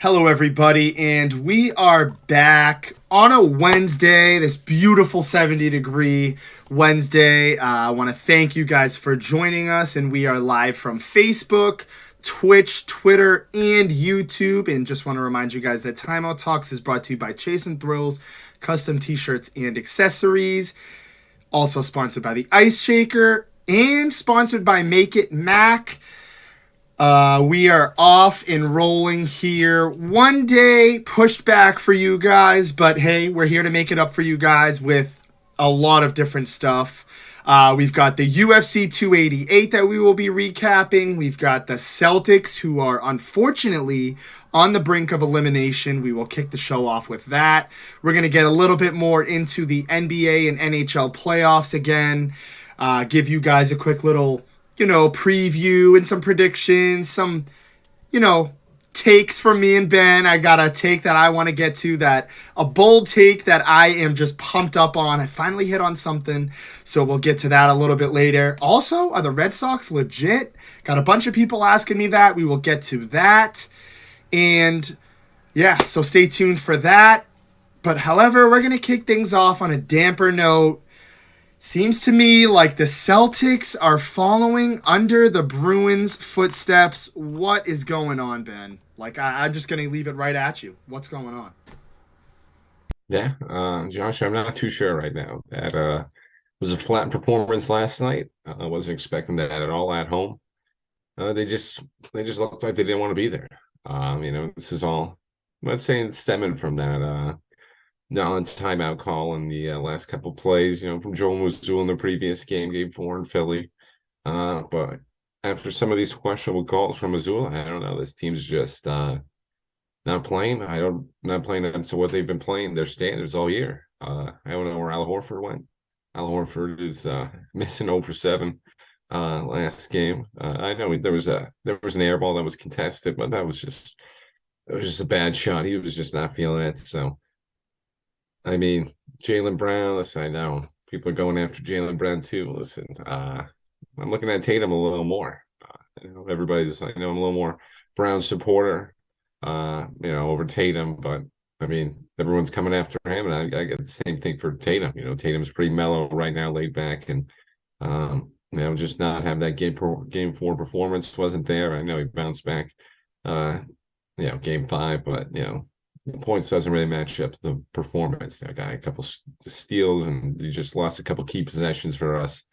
Hello, everybody, and we are back on a Wednesday, this beautiful 70-degree Wednesday. I want to thank you guys for joining us, and we are live from Facebook, Twitch, Twitter, and YouTube. And just want to remind you guys that Timeout Talks is brought to you by Chase and Thrills, custom t-shirts and accessories. Also sponsored by the Ice Shaker and sponsored by Make It Mac. We are off and rolling here. One day pushed back for you guys, but hey, we're here to make it up for you guys with a lot of different stuff. We've got the UFC 288 that we will be recapping. We've got the Celtics, who are unfortunately on the brink of elimination. We will kick the show off with that. We're going to get a little bit more into the NBA and NHL playoffs again. Give you guys a quick little preview and some predictions, some, takes from me and Ben. I got a take that I want to get to, a bold take that I am just pumped up on. I finally hit on something, so we'll get to that a little bit later. Also, are the Red Sox legit? Got a bunch of people asking me that. We will get to that. And yeah, so stay tuned for that. But however, we're going to kick things off on a damper note. Seems to me like the Celtics are following under the Bruins' footsteps. What is going on, Ben? I'm just going to leave it right at you. What's going on? Yeah, Josh, I'm not too sure right now. That was a flat performance last night. I wasn't expecting that at all at home. They just looked like they didn't want to be there. This is all, let's say, it's stemming from that Nolan's timeout call in the last couple plays, from Joel Mazzulla in the previous game 4 in Philly. But after some of these questionable calls from Mazzulla, I don't know. This team's just not playing. Not playing up to what they've been playing their standards all year. I don't know where Al Horford went. Al Horford is missing 0 for 7 last game. I know there was an air ball that was contested, but it was just a bad shot. He was just not feeling it. So. I mean, Jaylen Brown, listen, I know people are going after Jaylen Brown too. Listen, I'm looking at Tatum a little more. I know I'm a little more Brown supporter, over Tatum, but I mean, everyone's coming after him, and I get the same thing for Tatum. Tatum's pretty mellow right now, laid back, and, just not have that game 4 performance wasn't there. I know he bounced back, game 5, but, the points doesn't really match up to the performance. I got a couple steals, and he just lost a couple key possessions for us.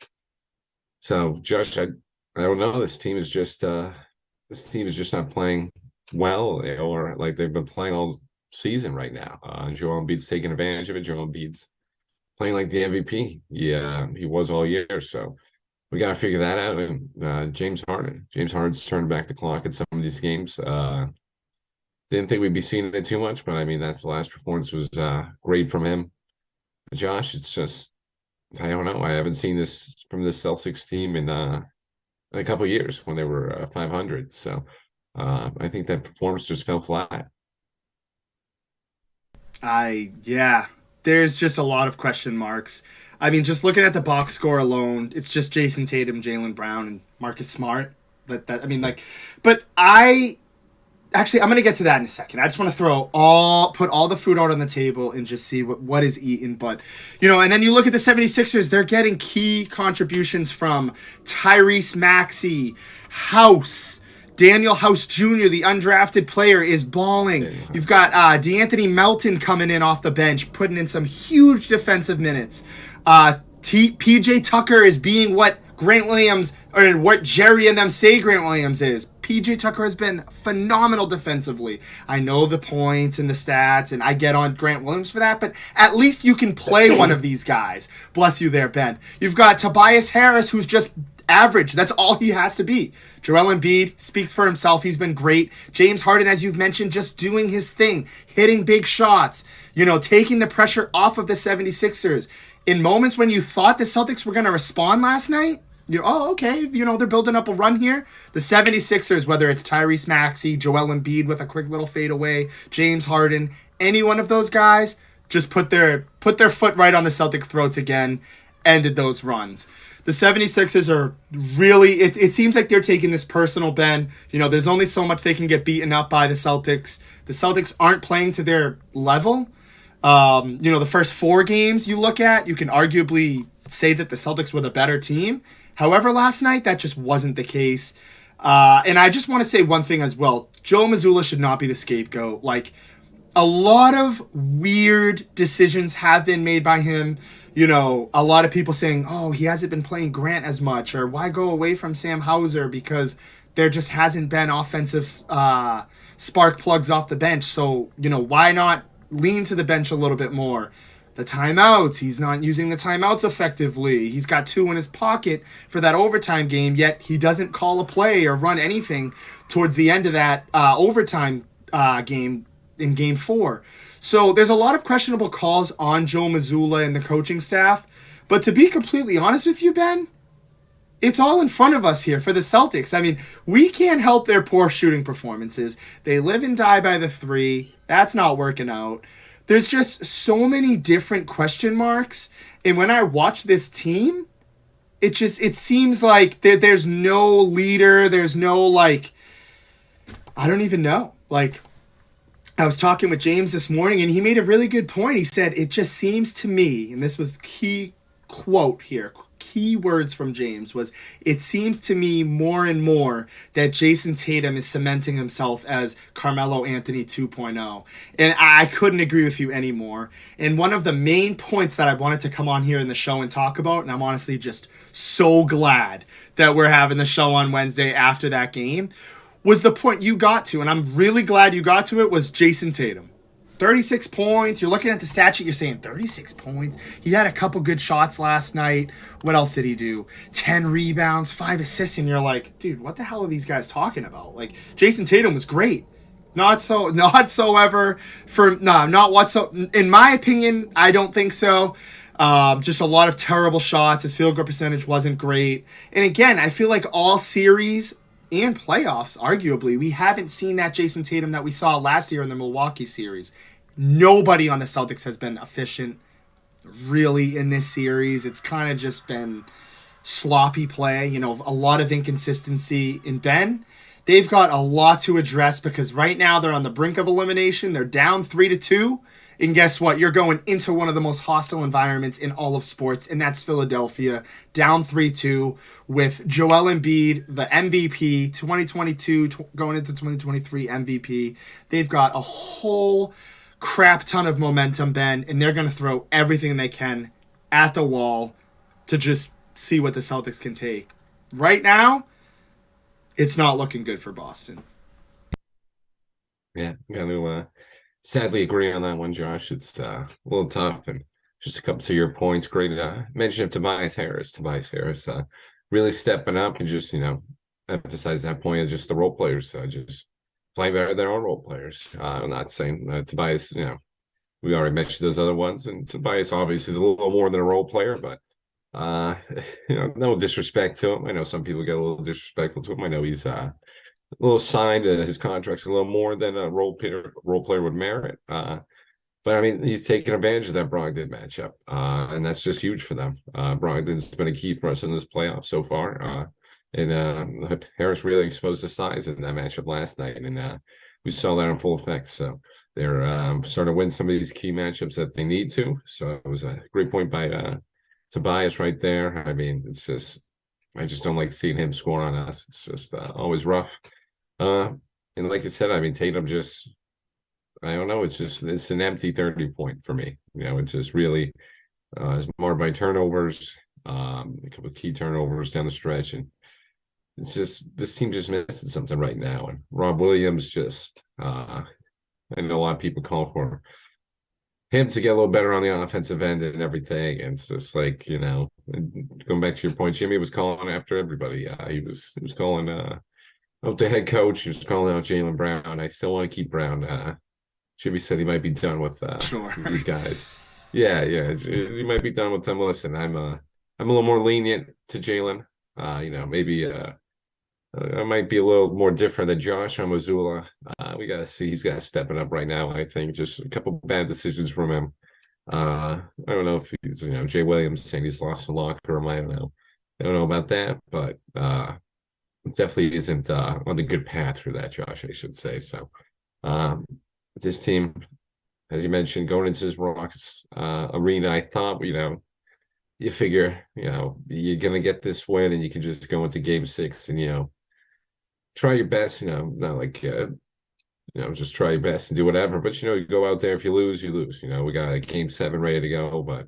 So, Josh, I don't know. This team is just not playing well, or like they've been playing all season right now. Joel Embiid's taking advantage of it. Joel Embiid's playing like the MVP. Yeah, he was all year. So we got to figure that out. And James Harden's turned back the clock in some of these games. Didn't think we'd be seeing it too much, but I mean, that's the last performance was great from him. Josh, it's just, I don't know. I haven't seen this from the Celtics team in a couple of years when they were 500. So I think that performance just fell flat. There's just a lot of question marks. I mean, just looking at the box score alone, it's just Jason Tatum, Jaylen Brown, and Marcus Smart. But Actually, I'm going to get to that in a second. I just want to put all the food out on the table and just see what is eaten. But, and then you look at the 76ers, they're getting key contributions from Tyrese Maxey, House, Daniel House Jr., the undrafted player, is balling. Yeah. You've got DeAnthony Melton coming in off the bench, putting in some huge defensive minutes. PJ Tucker is being what Grant Williams, or what Jerry and them say Grant Williams is. PJ Tucker has been phenomenal defensively. I know the points and the stats, and I get on Grant Williams for that, but at least you can play one of these guys. Bless you there, Ben. You've got Tobias Harris, who's just average. That's all he has to be. Joel Embiid speaks for himself. He's been great. James Harden, as you've mentioned, just doing his thing, hitting big shots, taking the pressure off of the 76ers. In moments when you thought the Celtics were going to respond last night, okay, they're building up a run here. The 76ers, whether it's Tyrese Maxey, Joel Embiid with a quick little fadeaway, James Harden, any one of those guys, just put their foot right on the Celtics' throats again, ended those runs. The 76ers are really, it seems like they're taking this personal, Ben. There's only so much they can get beaten up by the Celtics. the Celtics aren't playing to their level. The first 4 games you look at, you can arguably say that the Celtics were the better team. However, last night, that just wasn't the case. And I just want to say one thing as well. Joe Mazzulla should not be the scapegoat. Like, a lot of weird decisions have been made by him. A lot of people saying, oh, he hasn't been playing Grant as much, or why go away from Sam Hauser because there just hasn't been offensive spark plugs off the bench. So, why not lean to the bench a little bit more? The timeouts, he's not using the timeouts effectively. He's got 2 in his pocket for that overtime game, yet he doesn't call a play or run anything towards the end of that overtime game in game 4. So there's a lot of questionable calls on Joe Mazzulla and the coaching staff. But to be completely honest with you, Ben, it's all in front of us here for the Celtics. I mean, we can't help their poor shooting performances. They live and die by the 3. That's not working out. There's just so many different question marks. And when I watch this team, it seems like there's no leader. There's no, I don't even know. I was talking with James this morning, and he made a really good point. He said, it just seems to me, and this was key quote here, key words from James, was, it seems to me more and more that Jason Tatum is cementing himself as Carmelo Anthony 2.0. And I couldn't agree with you anymore. And one of the main points that I wanted to come on here in the show and talk about, and I'm honestly just so glad that we're having the show on Wednesday after that game, was the point you got to, and I'm really glad you got to it, was Jason Tatum. 36 points. You're looking at the stat sheet, you're saying 36 points. He had a couple good shots last night. What else did he do? 10 rebounds, 5 assists, and you're like, dude, what the hell are these guys talking about? Jason Tatum was great. Not whatsoever. In my opinion, I don't think so. Just a lot of terrible shots. His field goal percentage wasn't great. And again, I feel like all series and playoffs, arguably, we haven't seen that Jason Tatum that we saw last year in the Milwaukee series. Nobody on the Celtics has been efficient, really, in this series. It's kind of just been sloppy play, a lot of inconsistency. And Ben, they've got a lot to address because right now they're on the brink of elimination. They're down 3-2. And guess what? You're going into one of the most hostile environments in all of sports, and that's Philadelphia, down 3-2 with Joel Embiid, the MVP, 2022 going into 2023 MVP. They've got a whole crap ton of momentum, Ben, and they're going to throw everything they can at the wall to just see what the Celtics can take. Right now, it's not looking good for Boston. Yeah, got to sadly agree on that one, Josh. It's a little tough. And just a couple to your points, great mention of Tobias Harris. Tobias Harris really stepping up and just, emphasize that point of just the role players just play better than our role players. I'm not saying Tobias, we already mentioned those other ones. And Tobias obviously is a little more than a role player, but no disrespect to him. I know some people get a little disrespectful to him. I know he's a little signed. His contract's a little more than a role player would merit. But I mean, he's taking advantage of that Brogdon matchup, and that's just huge for them. Brogdon's been a key for us in this playoff so far, and Harris really exposed his size in that matchup last night, and we saw that in full effect. So they're starting to win some of these key matchups that they need to. So it was a great point by Tobias right there. I mean, it's just, I just don't like seeing him score on us. It's just always rough. And like I said, I mean, Tatum just, I don't know. It's an empty 30 point for me. It's just really it's marred by turnovers, a couple of key turnovers down the stretch. And it's just, this team just missing something right now. And Rob Williams just, I know a lot of people call for him to get a little better on the offensive end and everything. And it's just like, going back to your point, Jimmy was calling after everybody. He was calling out the head coach. He was calling out Jaylen Brown. I still want to keep Brown. Jimmy said he might be done with these guys. Yeah, he might be done with them. Listen, I'm a little more lenient to Jaylen. Maybe I might be a little more different than Josh on Mazzulla. We got to see. He's got to step it up right now. I think just a couple bad decisions from him. I don't know if he's, Jay Williams saying he's lost a locker room. I don't know about that, but it definitely isn't on the good path for that, Josh, I should say. So, this team, as you mentioned, going into this Rockets arena, I thought, you figure, you're gonna get this win, and you can just go into Game 6 and try your best. Not like just try your best and do whatever. But you go out there. If you lose, you lose. We got a Game 7 ready to go, but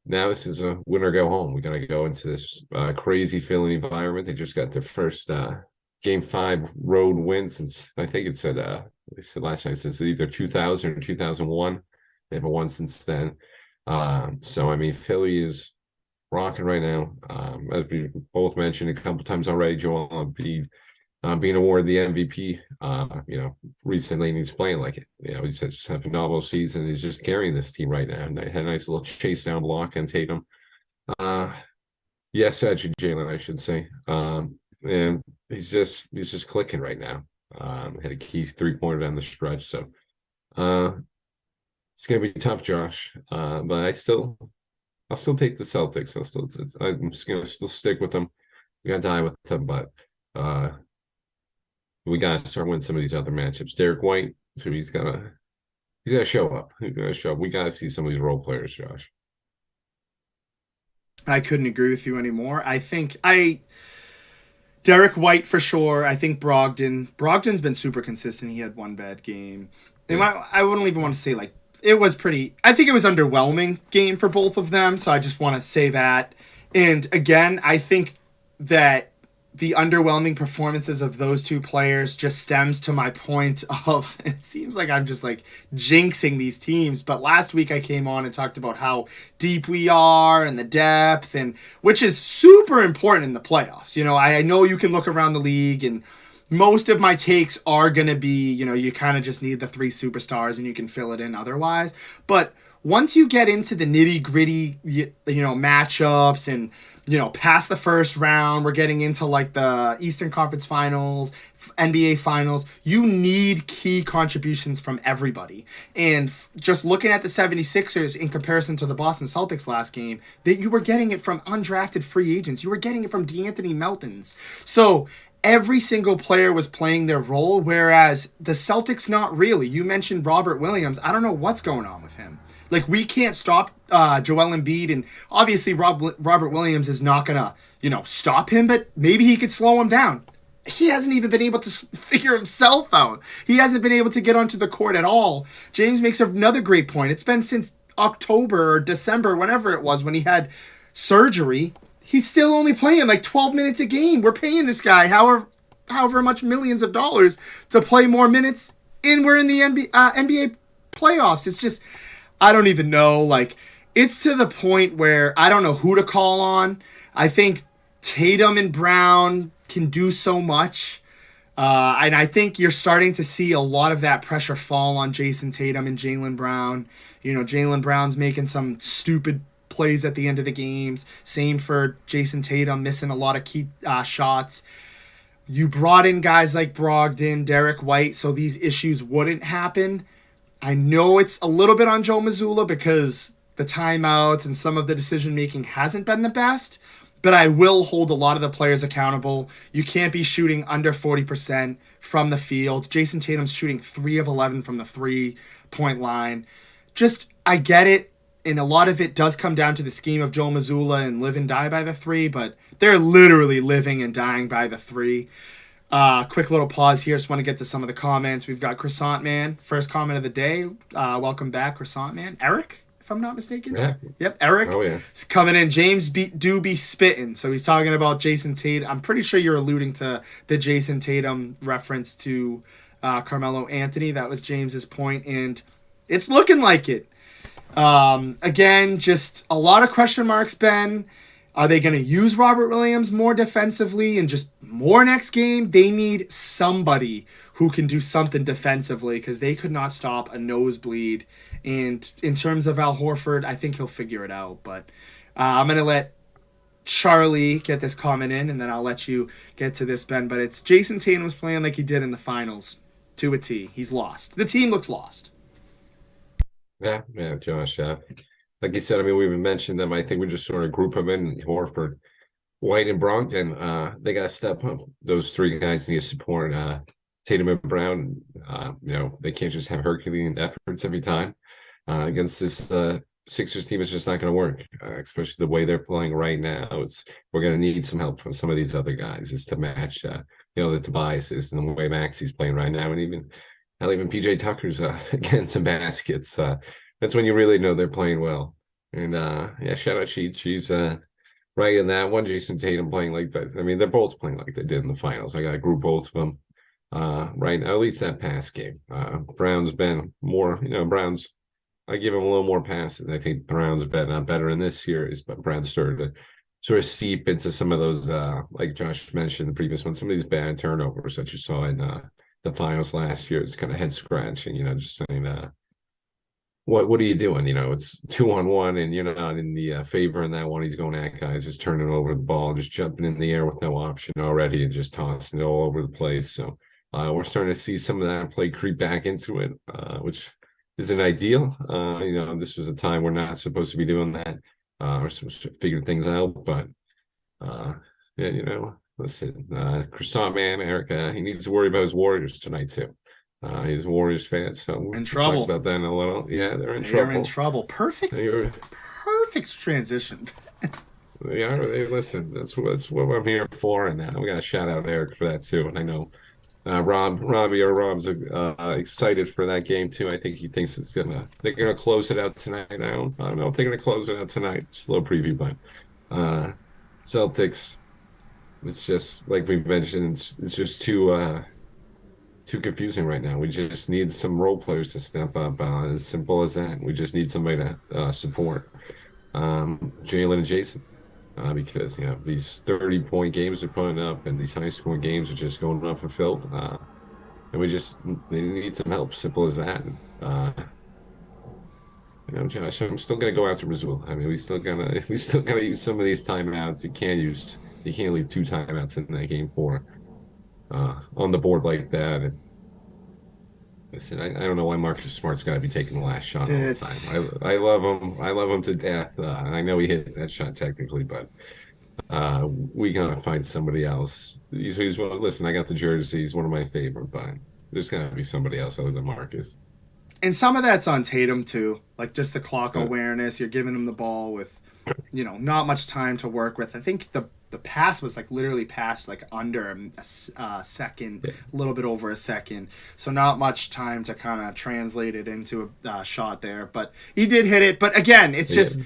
now this is a win or go home. We got to go into this crazy Philly environment. They just got their first Game 5 road win since, I think it said they said last night, since either 2000 or 2001. They haven't won since then. So I mean, Philly is rocking right now. As we both mentioned a couple times already, Joel Embiid being awarded the MVP. Recently, and he's playing like it. He's just had a phenomenal season. He's just carrying this team right now. And they had a nice little chase down block on Tatum. Yes, actually, Jalen, I should say. And he's just clicking right now. Had a key 3-pointer down the stretch. So it's gonna be tough, Josh. But I'll still take the Celtics. I'm just gonna still stick with them. We gotta die with them, but we gotta start winning some of these other matchups. Derek White, so he's gotta show up. He's gotta show up. We gotta see some of these role players, Josh. I couldn't agree with you anymore. Derek White for sure. I think Brogdon's been super consistent. He had one bad game. I wouldn't even want to say like it was pretty. I think it was underwhelming game for both of them. So I just want to say that. And again, I think that the underwhelming performances of those two players just stems to my point of, it seems like I'm just like jinxing these teams, but last week I came on and talked about how deep we are and the depth, and which is super important in the playoffs. I know you can look around the league and most of my takes are going to be, you kind of just need the 3 superstars and you can fill it in otherwise. But once you get into the nitty gritty, matchups and, past the first round, we're getting into like the Eastern Conference Finals, NBA Finals. You need key contributions from everybody. And just looking at the 76ers in comparison to the Boston Celtics last game, that you were getting it from undrafted free agents. You were getting it from DeAnthony Meltons. So every single player was playing their role, whereas the Celtics not really. You mentioned Robert Williams. I don't know what's going on with him. Like, we can't stop Joel Embiid, and obviously Robert Williams is not going to, stop him, but maybe he could slow him down. He hasn't even been able to figure himself out. He hasn't been able to get onto the court at all. James makes another great point. It's been since October or December, whenever it was, when he had surgery. He's still only playing like 12 minutes a game. We're paying this guy however much millions of dollars to play more minutes, and we're in the NBA playoffs. It's just, I don't even know. Like, it's to the point where I don't know who to call on. I think Tatum and Brown can do so much. And I think you're starting to see a lot of that pressure fall on Jason Tatum and Jaylen Brown. Jaylen Brown's making some stupid plays at the end of the games. Same for Jason Tatum, missing a lot of key shots. You brought in guys like Brogdon, Derek White, so these issues wouldn't happen. I know it's a little bit on Joe Mazzulla because the timeouts and some of the decision making hasn't been the best, but I will hold a lot of the players accountable. You can't be shooting under 40% from the field. Jason Tatum's shooting 3 of 11 from the 3-point line. I get it, and a lot of it does come down to the scheme of Joe Mazzulla and live and die by the 3, but they're literally living and dying by the 3. Quick little pause here. Just want to get to some of the comments. We've got Croissant Man, first comment of the day. Welcome back, Croissant Man. Eric, if I'm not mistaken. Yeah. Yep, Eric. Oh, yeah. Is coming in. James do be spitting. So he's talking about Jason Tatum. I'm pretty sure you're alluding to the Jason Tatum reference to Carmelo Anthony. That was James's point, and it's looking like it. Again, just a lot of question marks, Ben. Are they going to use Robert Williams more defensively and just more next game? They need somebody who can do something defensively because they could not stop a nosebleed. And in terms of Al Horford, I think he'll figure it out. But I'm going to let Charlie get this comment in, and then I'll let you get to this, Ben. But it's Jason Tatum's playing like he did in the finals to a T. He's lost. The team looks lost. Yeah, Josh. Like you said, I mean, we even mentioned them. I think we just sort of group them in Horford, White, and Brogdon. They got to step up. Those 3 guys need support. Tatum and Brown, they can't just have Herculean efforts every time. Against this Sixers team, it's just not going to work, especially the way they're playing right now. We're going to need some help from some of these other guys just to match, the Tobiases and the way Maxi's playing right now, and even PJ Tucker's getting some baskets. That's when you really know they're playing well. And shout out she's right in that one. Jason Tatum playing like that. I mean, they're both playing like they did in the finals. I got to group both of them right now, at least that pass game. Brown's been more, Brown's. I give him a little more passes. I think Brown's been better in this series, but Brown started to sort of seep into some of those, like Josh mentioned the previous one, some of these bad turnovers that you saw in the finals last year. It's kind of head scratching, just saying, what are you doing? It's 2-on-1 and you're not in the favor in that one. He's going at guys, just turning over the ball, just jumping in the air with no option already and just tossing it all over the place. So we're starting to see some of that play creep back into it, which isn't ideal. This was a time we're not supposed to be doing that. We're supposed to figure things out, but listen, Croissant Man, Eric, he needs to worry about his Warriors tonight too. He's a Warriors fan, so we'll in trouble. talk about that in a little. Yeah, they're in trouble. Perfect transition. Listen, that's what I'm here for, and we got to shout out Eric for that too. And I know Rob's excited for that game too. I think he thinks they're gonna close it out tonight. I don't know if they're gonna close it out tonight. Slow preview, but Celtics. It's just like we mentioned. It's just too confusing right now. We just need some role players to step up. As simple as that. We just need somebody to support Jalen and Jason. Because these 30-point games they're putting up and these high-scoring games are just going unfulfilled, and they need some help. Simple as that. Josh, I'm still gonna go after Missoula. I mean, we still gotta use some of these timeouts. You can't leave 2 timeouts in that game on the board like that. And listen, I don't know why Marcus Smart's got to be taking the last shot all the time. I love him. I love him to death. I know he hit that shot technically, but we gotta find somebody else. Listen, I got the jersey. He's one of my favorite, but there's gotta be somebody else other than Marcus. And some of that's on Tatum too, like just the clock awareness. You're giving him the ball with, not much time to work with. I think the pass was like literally passed like under a second, a little bit over a second. So not much time to kind of translate it into a shot there. But he did hit it. But again, it's just,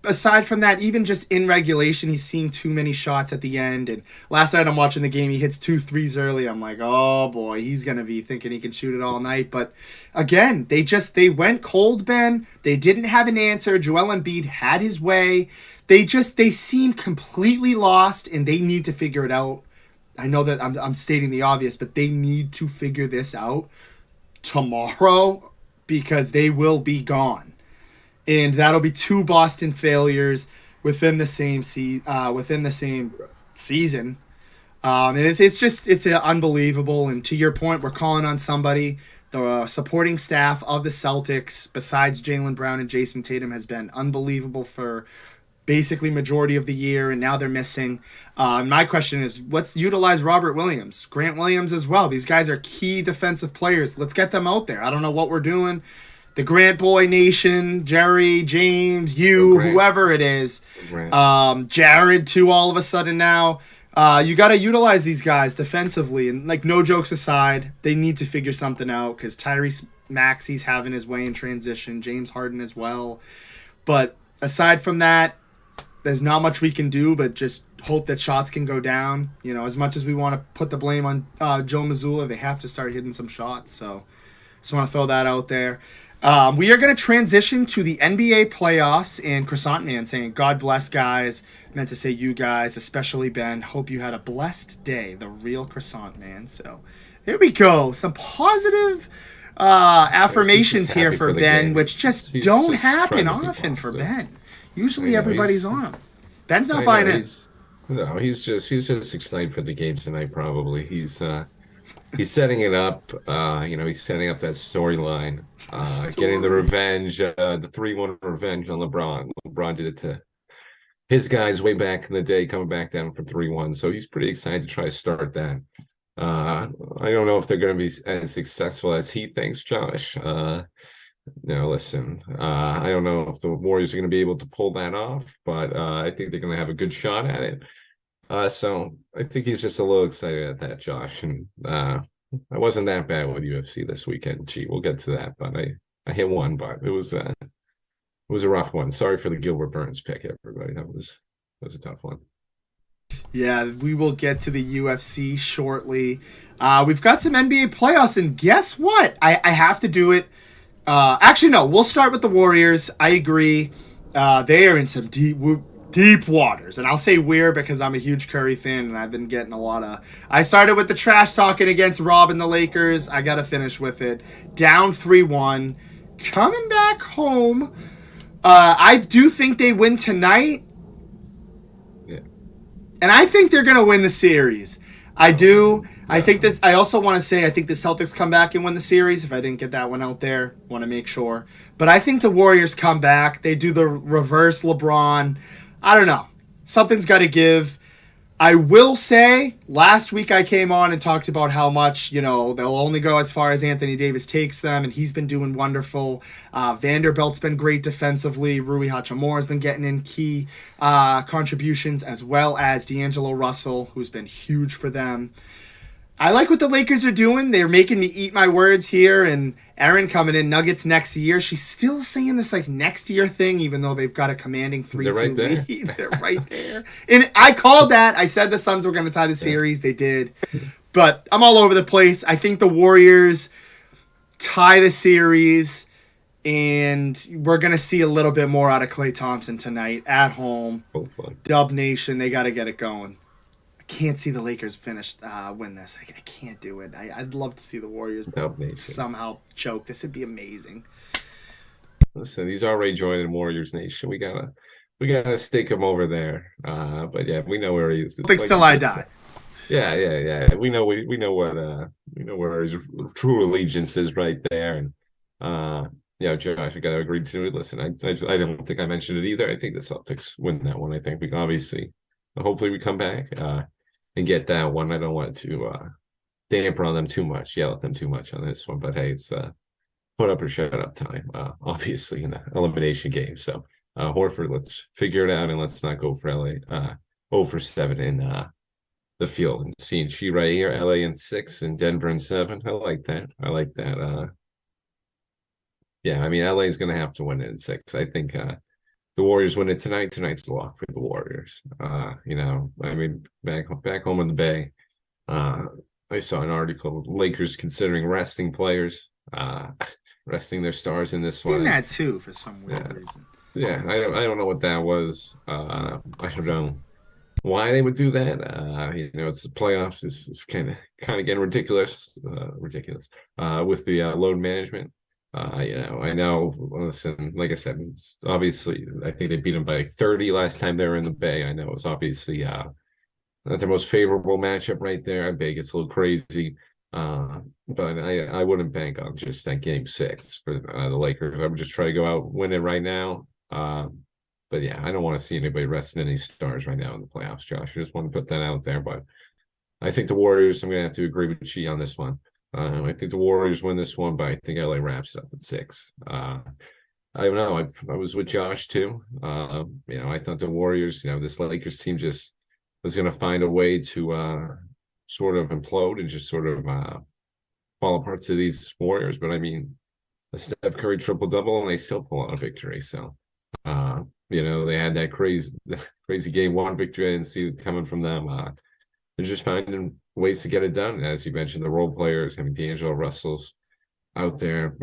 aside from that, even just in regulation, he's seen too many shots at the end. And last night I'm watching the game, he hits 2 threes early. I'm like, oh boy, he's going to be thinking he can shoot it all night. But again, they went cold, Ben. They didn't have an answer. Joel Embiid had his way. They seem completely lost, and they need to figure it out. I know that I'm stating the obvious, but they need to figure this out tomorrow because they will be gone, and that'll be 2 Boston failures within the same season. And it's unbelievable. And to your point, we're calling on somebody. The supporting staff of the Celtics, besides Jaylen Brown and Jason Tatum, has been unbelievable for basically majority of the year, and now they're missing. My question is, let's utilize Robert Williams, Grant Williams as well. These guys are key defensive players. Let's get them out there. I don't know what we're doing. The Grant Boy Nation, Jerry, James, whoever it is, Jared too, all of a sudden now. You got to utilize these guys defensively, and like, no jokes aside, they need to figure something out because Tyrese Maxey's having his way in transition, James Harden as well. But aside from that, there's not much we can do but just hope that shots can go down. As much as we want to put the blame on Joe Mazzulla, they have to start hitting some shots. So just want to throw that out there. We are going to transition to the NBA playoffs, and Croissant Man saying, God bless, guys. Meant to say you guys, especially Ben. Hope you had a blessed day. The real Croissant Man. So here we go. Some positive affirmations here for Ben, game. Which he's don't happen often for Ben. Usually everybody's on him. Ben's not buying it. He's just excited for the game tonight. Probably he's setting it up. He's setting up that storyline, getting the revenge, the 3-1 revenge on LeBron. LeBron did it to his guys way back in the day, coming back down from 3-1. So he's pretty excited to try to start that. I don't know if they're going to be as successful as he thinks, Josh. Listen, I don't know if the Warriors are going to be able to pull that off, but I think they're going to have a good shot at it. So I think he's just a little excited at that, Josh. And I wasn't that bad with UFC this weekend. Gee, we'll get to that, but I hit one, but it was a rough one. Sorry for the Gilbert Burns pick, everybody. That was a tough one. Yeah, we will get to the UFC shortly. We've got some NBA playoffs, and guess what? I have to do it. Actually, no. We'll start with the Warriors. I agree. They are in some deep waters, and I'll say we're because I'm a huge Curry fan, and I've been getting a lot of. I started with the trash talking against Rob and the Lakers. I got to finish with it. Down 3-1, coming back home. I do think they win tonight. Yeah. And I think they're going to win the series. I do. I think this. I also want to say I think the Celtics come back and win the series. If I didn't get that one out there, want to make sure. But I think the Warriors come back. They do the reverse LeBron. I don't know. Something's got to give. I will say, last week I came on and talked about how much, they'll only go as far as Anthony Davis takes them, and he's been doing wonderful. Vanderbilt's been great defensively. Rui Hachimura's been getting in key contributions, as well as D'Angelo Russell, who's been huge for them. I like what the Lakers are doing. They're making me eat my words here, and Erin coming in Nuggets next year. She's still saying this next year thing, even though they've got a commanding 3-2 lead. They're right there. And I called that. I said the Suns were going to tie the series. They did. But I'm all over the place. I think the Warriors tie the series, and we're going to see a little bit more out of Klay Thompson tonight at home. Dub Nation, they got to get it going. Can't see the Lakers win this. I can't do it. I'd love to see the Warriors somehow choke. This would be amazing. Listen, he's already joining Warriors Nation. We gotta stick him over there. But yeah, we know where he is. Till I die. Yeah. We know where his true allegiance is right there. And Josh, I gotta agree to it. Listen, I don't think I mentioned it either. I think the Celtics win that one. I think hopefully we come back and get that one. I don't want to damper on them too much, yell at them too much on this one. But hey, it's put up or shut up time, obviously, in the elimination game. So Horford, let's figure it out, and let's not go for LA 0-for-7 in the field. And seeing she right here, LA in 6 and Denver in 7. I like that. Yeah, I mean, LA is going to have to win it in 6. I think the Warriors win it tonight. Tonight's the lock for the Warriors. I mean, back home in the Bay, I saw an article, Lakers considering resting players, resting their stars in this one. Did that too for some weird reason. Yeah, I don't know what that was. I don't know why they would do that. It's the playoffs. It's kind of getting ridiculous with the load management. I know. Listen, like I said, it's obviously, I think they beat them by 30 last time they were in the Bay. I know it was obviously not the most favorable matchup right there. I bet it gets a little crazy, but I wouldn't bank on just that game 6 for the Lakers. I would just try to go out win it right now. But yeah, I don't want to see anybody resting any stars right now in the playoffs, Josh. I just want to put that out there. But I think the Warriors, I'm going to have to agree with Chi on this one. I think the Warriors win this one, but I think LA wraps it up at 6. I don't know. I was with Josh too. I thought the Warriors, this Lakers team just was going to find a way to sort of implode and just sort of fall apart to these Warriors. But I mean, a Steph Curry triple-double, and they still pull out a victory. So, they had that crazy game 1 victory. I didn't see it coming from them. They're just finding ways to get it done. As you mentioned, the role players, D'Angelo Russell's out there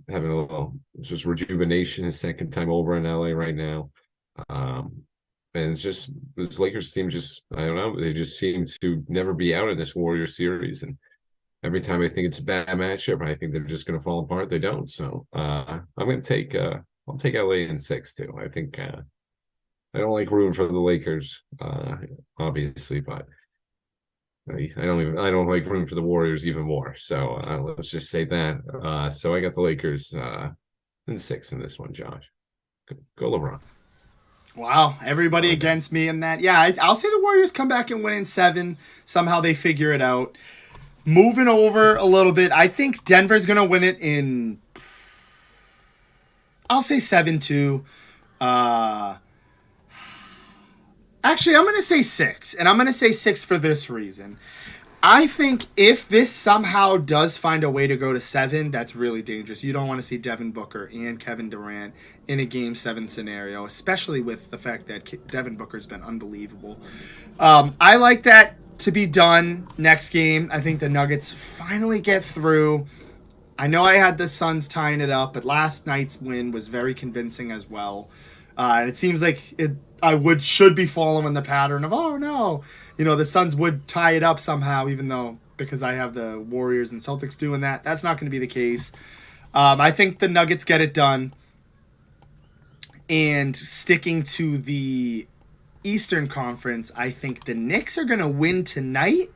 having a little just rejuvenation, his second time over in LA right now. And it's just this Lakers team I don't know, they just seem to never be out of this Warriors series. And every time I think it's a bad matchup, I think they're just going to fall apart. They don't. So I'm going to I'll take LA in 6 too. I think I don't like rooting for the Lakers, obviously, but I don't like rooting for the Warriors even more. So let's just say that. So I got the Lakers in 6 in this one, Josh. Go LeBron. Wow, everybody against me in that. Yeah, I'll say the Warriors come back and win in 7. Somehow they figure it out. moving over a little bit, I think Denver's going to win it in, I'll say 7-2. Uh, Actually, I'm going to say 6. And I'm going to say 6 for this reason. I think if this somehow does find a way to go to 7, that's really dangerous. You don't want to see Devin Booker and Kevin Durant in a Game 7 scenario, especially with the fact that Devin Booker's been unbelievable. I like that to be done next game. I think the Nuggets finally get through. I know I had the Suns tying it up, but last night's win was very convincing as well. And it seems like should be following the pattern of, oh no, the Suns would tie it up somehow, even though because I have the Warriors and Celtics doing that, that's not going to be the case. I think the Nuggets get it done. And sticking to the Eastern Conference, I think the Knicks are going to win tonight.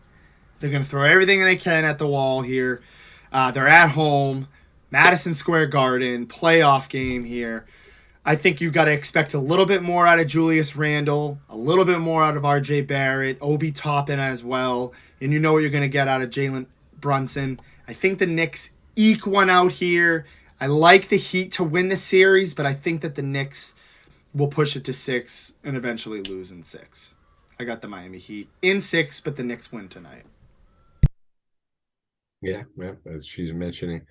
They're going to throw everything they can at the wall here. They're at home, Madison Square Garden, playoff game here. I think you've got to expect a little bit more out of Julius Randle, a little bit more out of RJ Barrett, Obi Toppin as well, and you know what you're going to get out of Jalen Brunson. I think the Knicks eke one out here. I like the Heat to win the series, but I think that the Knicks will push it to 6 and eventually lose in 6. I got the Miami Heat in 6, but the Knicks win tonight. Yeah, as she's mentioning,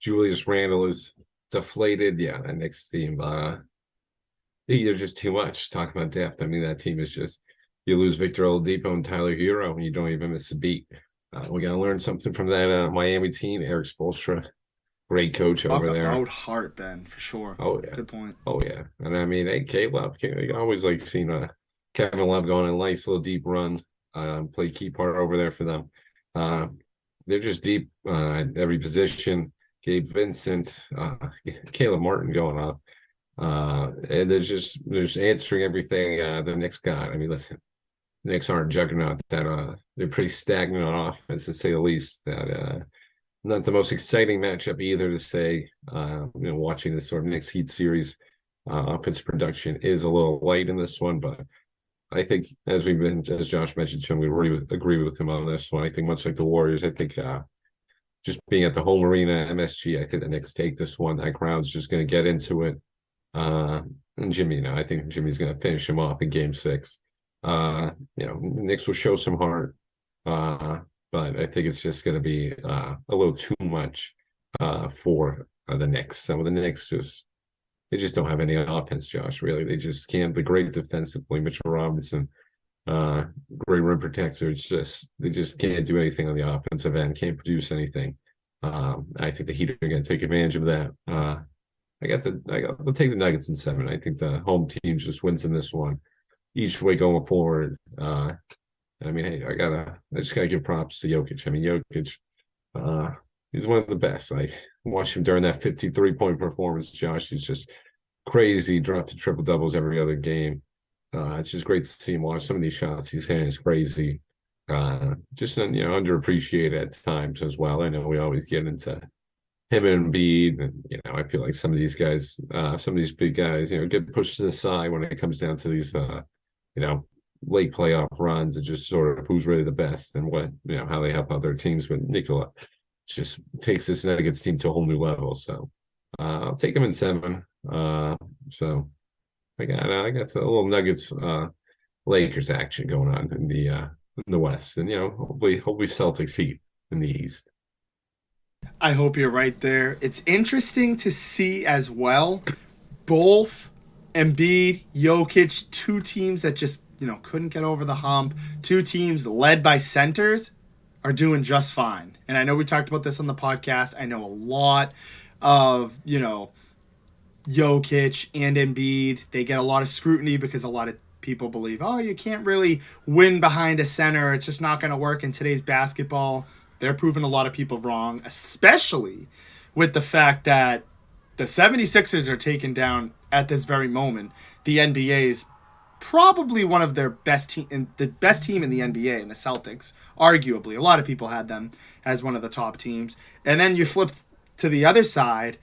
Julius Randle is deflated. Yeah, that Knicks team, they're just too much. Talking about depth, I mean, that team is just, you lose Victor Oladipo and Tyler Hero, and you don't even miss a beat. We got to learn something from that Miami team. Eric Spoelstra, great coach over there. Talk about heart, Ben, for sure. Oh, yeah. Good point. Oh, yeah. And I mean, hey, Caleb, I always like seeing Kevin Love going on a nice little deep run, play key part over there for them. They're just deep at every position. Gabe Vincent, Caleb Martin going up. And there's answering everything the Knicks got. I mean, listen, the Knicks aren't a juggernaut. That they're pretty stagnant on offense, to say the least. That not the most exciting matchup either to say. Watching this sort of Knicks Heat series, offensive production is a little light in this one, but I think as Josh mentioned, we really agree with him on this one. I think much like the Warriors, I think just being at the home arena, MSG, I think the Knicks take this one. That crowd's just going to get into it. And Jimmy, I think Jimmy's going to finish him off in Game 6. The Knicks will show some heart, but I think it's just going to be a little too much for the Knicks. Some of the Knicks they just don't have any offense, Josh, really. They just can't. The great defensively, Mitchell Robinson, great rim protector. They just can't do anything on the offensive end, can't produce anything. I think the Heat are going to take advantage of that. I'll take the Nuggets in 7. I think the home team just wins in this one, each way going forward. I mean, hey, I just gotta give props to Jokic. I mean, Jokic, he's one of the best. I watched him during that 53-point performance, Josh. He's just crazy, dropped to triple doubles every other game. It's just great to see him watch some of these shots he's hitting is crazy. Just underappreciated at times as well. I know we always get into him and Embiid, and I feel like some of these guys, some of these big guys, get pushed to the side when it comes down to these, late playoff runs. And just sort of who's really the best and what, how they help other teams. But Nikola just takes this Nuggets team to a whole new level. So I'll take him in 7. So I got a little Nuggets Lakers action going on in the West, and hopefully Celtics Heat in the East. I hope you're right there. It's interesting to see as well, both Embiid, Jokic, 2 teams that just couldn't get over the hump, 2 teams led by centers are doing just fine. And I know we talked about this on the podcast. I know a lot of Jokic and Embiid, they get a lot of scrutiny because a lot of people believe, oh, you can't really win behind a center. It's just not going to work in today's basketball. They're proving a lot of people wrong, especially with the fact that the 76ers are taken down at this very moment. The NBA's probably one of their best team, the best team in the NBA, in the Celtics, arguably. A lot of people had them as one of the top teams. And then you flip to the other side,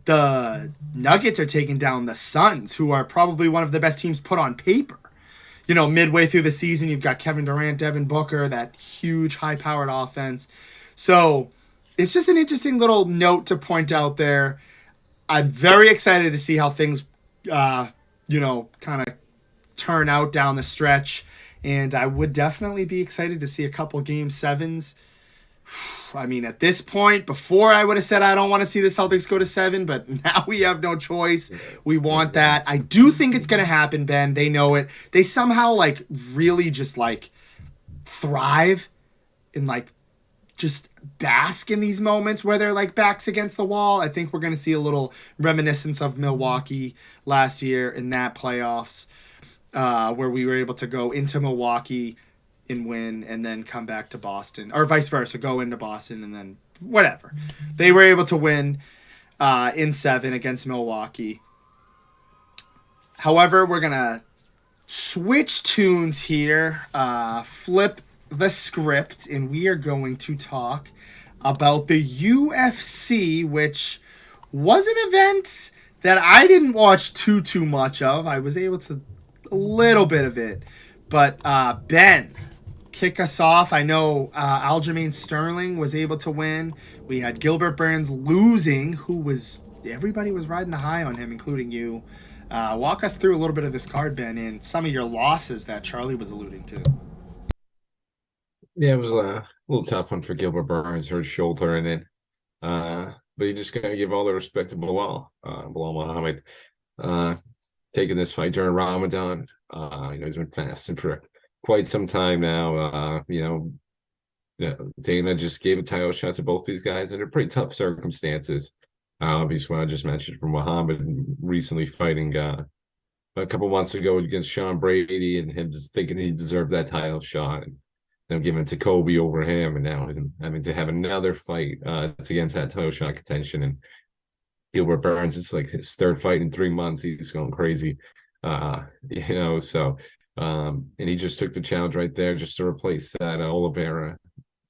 the Nuggets are taking down the Suns, who are probably one of the best teams put on paper. Midway through the season, you've got Kevin Durant, Devin Booker, that huge high-powered offense. So it's just an interesting little note to point out there. I'm very excited to see how things, uh, kind of turn out down the stretch. And I would definitely be excited to see a couple game sevens. I mean, at this point, before I would have said I don't want to see the Celtics go to 7, but now we have no choice. We want that. I do think it's going to happen, Ben. They know it. They somehow, like, really just, like, thrive and, like, just bask in these moments where they're, like, backs against the wall. I think we're going to see a little reminiscence of Milwaukee last year in that playoffs, where we were able to go into Milwaukee and win and then come back to Boston, or vice versa, go into Boston and then whatever. They were able to win in 7 against Milwaukee. However, we're going to switch tunes here, flip the script, and we are going to talk about the UFC, which was an event that I didn't watch too much of. I was able to a little bit of it. But Ben, kick us off. I know Aljamain Sterling was able to win. We had Gilbert Burns losing, everybody was riding the high on him, including you. Walk us through a little bit of this card, Ben, and some of your losses that Charlie was alluding to. Yeah, it was a little tough one for Gilbert Burns, hurt shoulder, and then but you just gotta give all the respect to Bilal Muhammad, taking this fight during Ramadan. He's been fasting for quite some time now. Dana just gave a title shot to both these guys under pretty tough circumstances. Obviously, what I just mentioned from Muhammad recently fighting a couple months ago against Sean Brady, and him just thinking he deserved that title shot, and them giving it to Kobe over him, and now having to have another fight that's against that title shot contention. And Gilbert Burns, it's like his third fight in 3 months. He's going crazy, and he just took the challenge right there just to replace that Oliveira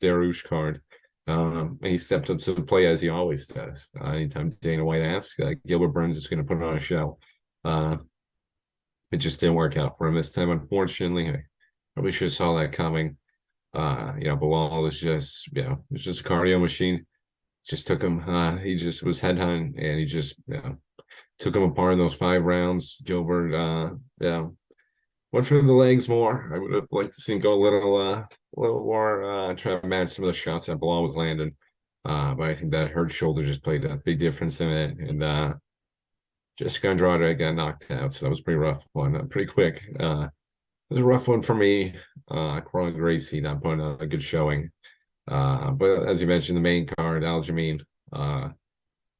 Darush card. And he stepped up to the play as he always does. Anytime Dana White asks, Gilbert Burns is going to put on a show. It just didn't work out for him this time, unfortunately. I probably should have saw that coming. Bilal was just, it's just a cardio machine. Just took him. He just was headhunting, and he just, took him apart in those 5 rounds. Gilbert, went for the legs more. I would have liked to see him go a little more, try to manage some of the shots that Bilal was landing. But I think that hurt shoulder just played a big difference in it. And Jessica Andrade got knocked out, so that was pretty rough one. Pretty quick. It was a rough one for me. Corey Gracie not putting a good showing. But as you mentioned, the main card, Aljamain, I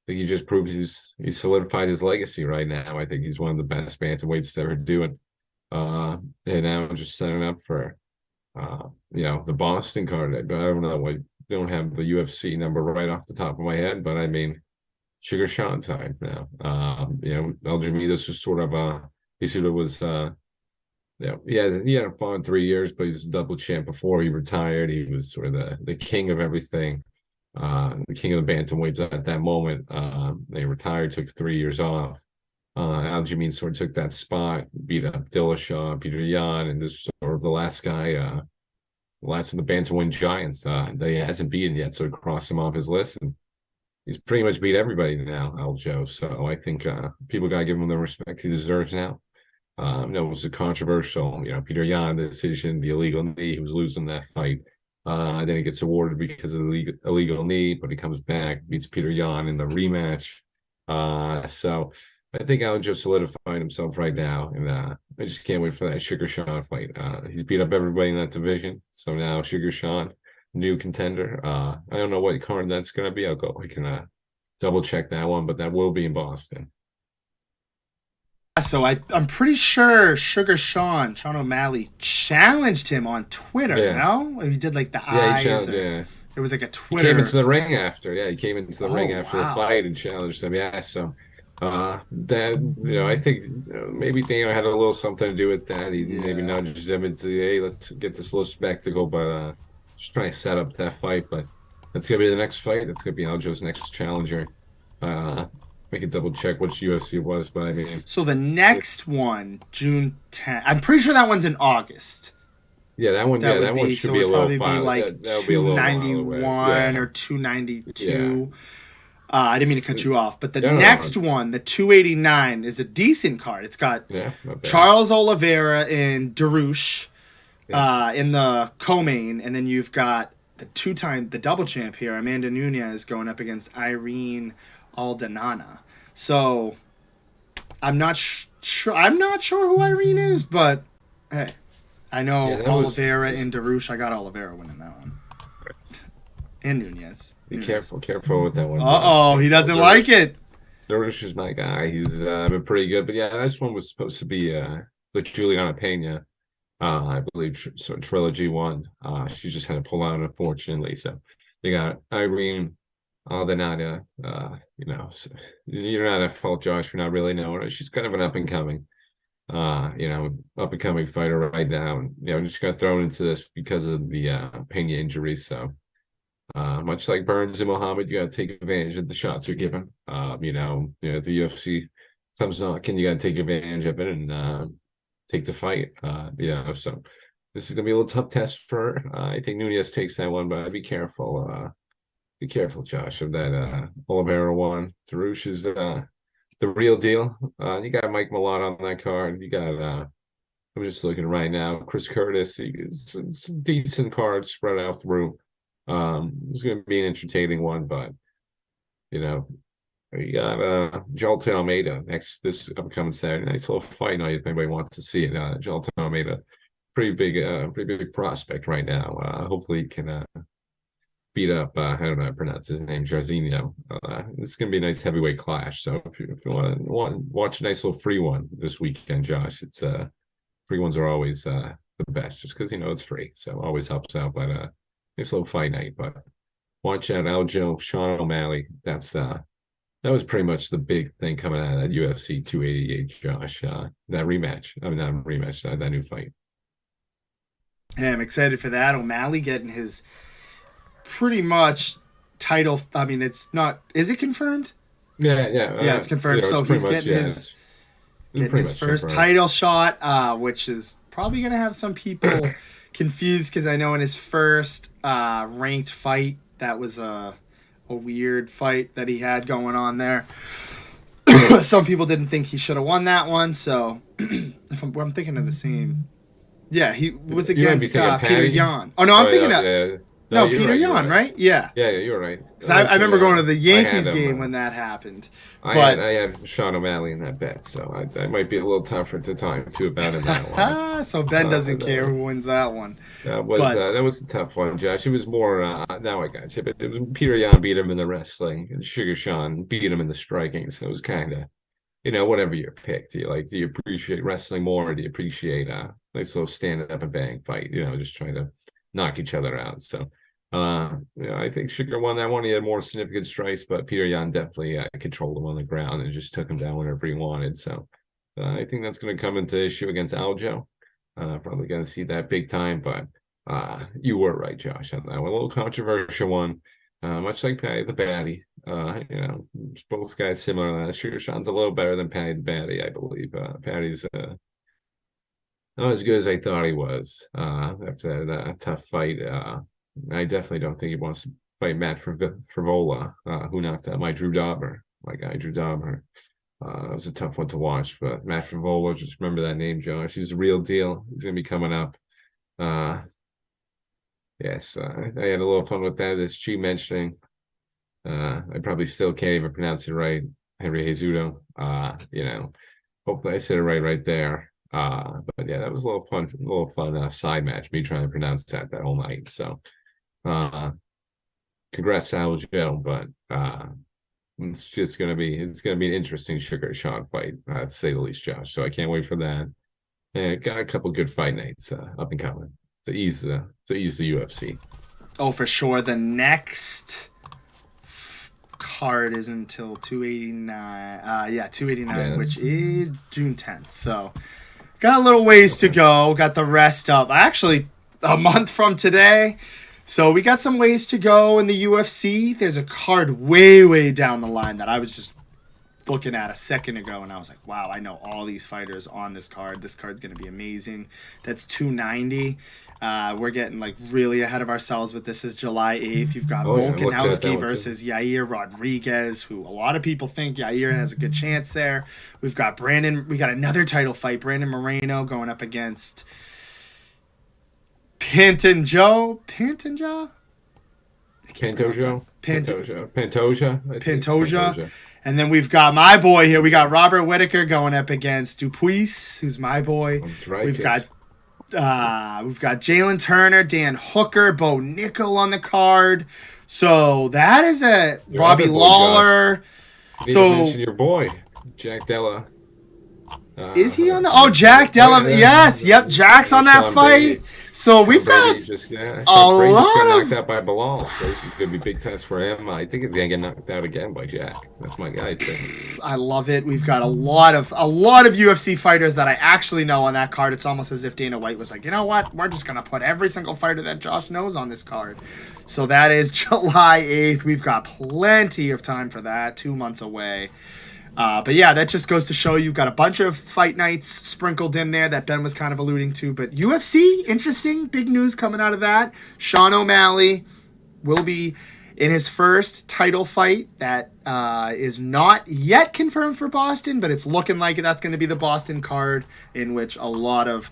think he just proved he solidified his legacy right now. I think he's one of the best bantamweights to ever do it. And now just setting up for the Boston card. I don't know. I don't have the UFC number right off the top of my head, but I mean, Sugar Sean time now. Aljamain, this was sort of he sort of was he hadn't fought in 3 years, but he was a double champ before he retired. He was sort of the king of everything, the king of the bantamweights at that moment. They retired, took 3 years off. Aljamain sort of took that spot, beat up Dillashaw, Peter Yan, and this is sort of the last guy, last of the bantamweight giants that he hasn't beaten yet. So he crossed him off his list, and he's pretty much beat everybody now, Aljo. So I think people got to give him the respect he deserves now. It was a controversial, Peter Yan decision, the illegal knee. He was losing that fight. Then he gets awarded because of the illegal knee, but he comes back, beats Peter Yan in the rematch. So I think Aljo solidified himself right now, and I just can't wait for that Sugar Sean fight. He's beat up everybody in that division, so now Sugar Sean, new contender. I don't know what card that's going to be. I can double check that one, but that will be in Boston. So I'm pretty sure Sean O'Malley challenged him on Twitter. Yeah. No, he did like the eyes. It was like a Twitter. He came into the ring after. Yeah, he came into the ring after the fight and challenged him. Yeah, so that I think maybe Dana had a little something to do with that. He maybe nudged him and said, "Hey, let's get this little spectacle," but just trying to set up that fight. But that's gonna be the next fight. That's gonna be Aljo's next challenger. We can double check which UFC was, but I mean. So the next one, June 10th. I'm pretty sure that one's in August. Yeah, that one. That Yeah, would that one be, should so be a it'd little probably be file. like That would be a little while away. 291 Yeah, or yeah, 292. I didn't mean to cut you off, but the no, no, next one, the 289, is a decent card. It's got yeah, not bad. Charles Oliveira and Darush Yeah, in the co-main, and then you've got the double champ here, Amanda Nunes, going up against Irene Aldanana. So I'm not sure who Irene is, but hey, I yeah, know that Oliveira was. and Darush. I got Oliveira winning that one, and Nunez. Be Nunez. careful with that one, Josh. Uh oh, he Careful. doesn't like it. Darvish is my guy. He's been pretty good, but yeah, this one was supposed to be with Juliana Pena. I believe trilogy one. She just had to pull out, unfortunately. So you got Irene Aldenada. So you're not at fault, Josh, for not really knowing her. She's kind of an up and coming, up and coming fighter right now. And, just got thrown into this because of the Pena injury. So much like Burns and Muhammad, you got to take advantage of the shots you're given. If the UFC comes knocking, you got to take advantage of it and take the fight. So this is gonna be a little tough test for her. I think Nunez takes that one, but be careful. Be careful, Josh, of that Oliveira one. Darush is the real deal. You got Mike Malott on that card. You got I'm just looking right now. Chris Curtis. It's a decent card spread out through. It's going to be an entertaining one, but you know, you got Jolton Almeida this upcoming Saturday. Nice little fight night if anybody wants to see it. Jolton Almeida, pretty big prospect right now. Hopefully he can beat up. I don't know how to pronounce his name, Jarzinho. This is going to be a nice heavyweight clash. So if you want to watch a nice little free one this weekend, Josh, it's free ones are always the best, just because it's free, so always helps out. But nice little fight night. But watch out, Aljo, Sean O'Malley. That was pretty much the big thing coming out of that UFC 288, Josh. That rematch. I mean, not rematch, that new fight. Yeah, I'm excited for that. O'Malley getting his pretty much title. I mean, it's not. Is it confirmed? Yeah. Yeah, it's confirmed. So he's getting his first title shot, which is probably going to have some people confused because I know in his first ranked fight, that was a weird fight that he had going on there. Some people didn't think he should have won that one. So if I'm thinking of the same. Yeah, he was against Peter Yan. Oh, no, I'm thinking of... Yeah. No, Peter Yan, right? Yeah. Yeah, you're right. Because I remember going to the Yankees game when that happened. I had Sean O'Malley in that bet, so I might be a little tougher to talk to about in that one. So Ben doesn't care who wins that one. That was a tough one, Josh. It was more, now I got you, but it was Peter Yan beat him in the wrestling, and Sugar Sean beat him in the striking, so it was kind of, whatever your pick. Do you appreciate wrestling more, or do you appreciate nice little stand up and bang fight, just trying to knock each other out. So I think Sugar won that one. He had more significant strikes, but Peter Yan definitely controlled him on the ground and just took him down whenever he wanted. So I think that's going to come into issue against Aljo. Probably going to see that big time, but you were right, Josh, on that one. A little controversial one, much like Patty the Batty. Both guys similar. Sugar Sean's a little better than Patty the Batty, I believe. Patty's not as good as I thought he was after that tough fight. I definitely don't think he wants to fight Matt Frivola, who knocked out my guy Drew Dauber. It was a tough one to watch, but Matt Frivola, just remember that name, Josh. He's a real deal. He's going to be coming up. Yes, I had a little fun with that. As Chi mentioning, I probably still can't even pronounce it right. Henry Cejudo. Hopefully I said it right there. But yeah, that was a little fun side match, me trying to pronounce that whole night. So congrats to Aljo, but it's gonna be an interesting Sugar Sean fight, to say the least, Josh. So I can't wait for that. And got a couple good fight nights up and coming to ease the UFC. Oh, for sure. The next card is until 289. 289, which is June 10th. So got a little ways to go. Got the rest up. Actually, a month from today. So we got some ways to go in the UFC. There's a card way down the line that I was just looking at a second ago, and I was like, wow, I know all these fighters on this card. This card's going to be amazing. That's 290. We're getting like really ahead of ourselves, but this is July 8th. You've got Oh yeah, I looked at that Volkanovski one too. versus Yair Rodriguez, who a lot of people think Yair has a good chance there. We've got we got another title fight, Brandon Moreno going up against Pantoja? I can't pronounce that. Pantoja. And then we've got my boy here. We got Robert Whitaker going up against Dupuis, who's my boy. We've got Jalen Turner, Dan Hooker, Bo Nickel on the card. So that is Robbie Lawler. So mention your boy, Jack Della. Is he on the? Oh, Jack Della. Yes, yep. Jack's on that fight. So we've got a lot of knocked out by Bilal. So this is gonna be a big test for him. I think he's gonna get knocked out again by Jack. That's my guy too. I love it. We've got a lot of UFC fighters that I actually know on that card. It's almost as if Dana White was like, you know what? We're just gonna put every single fighter that Josh knows on this card. So that is July 8th. We've got plenty of time for that. 2 months away. But yeah, that just goes to show you've got a bunch of fight nights sprinkled in there that Ben was kind of alluding to. But UFC, interesting, big news coming out of that. Sean O'Malley will be in his first title fight that is not yet confirmed for Boston, but it's looking like that's going to be the Boston card, in which a lot of